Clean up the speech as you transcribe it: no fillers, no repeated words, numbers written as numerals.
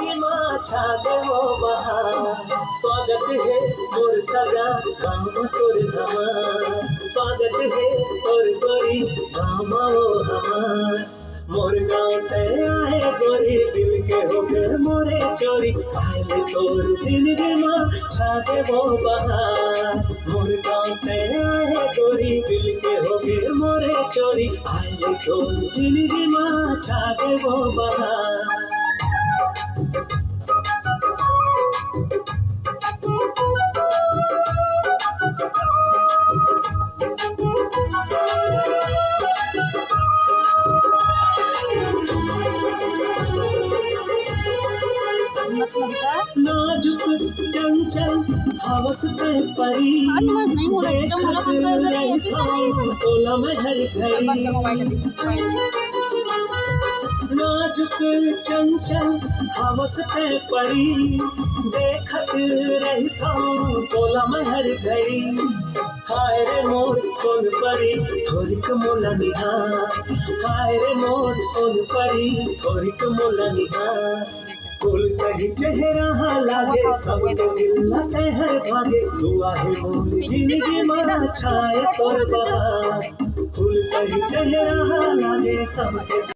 जिंदगी माँ छागे वो बहार। स्वागत है मोर सगा गाँव तोर हमार, स्वागत है तोर गोरी गाँव वो हमार। मोर गाँव ते आए गोरी दिल के हो गए मोरे चोरी, आए तोर जिंदगी माँ छागे वो बहार। मोर गाँव ते आए गोरी दिल के हो गए मोरे चोरी, आए तोर जिंदगी माँ छागे वो बहार। नाजुक चंचल हवस पे परी, देखत रहता तोला में हर घड़ी। नाजुक चंचल हवस पे परी, देखत रहता तोला में हर घड़ी। हाय रे मोर सोन परी थोरिक मोला निहार, हाय रे मोर सोन परी थोरिक मोला निहार। कुल सही चेहरा लागे सबके दिल न तहर भागे, दुआ है मोर जिंदगी माँ छाए तोर बहार। कुल सही चेहरा लागे सबके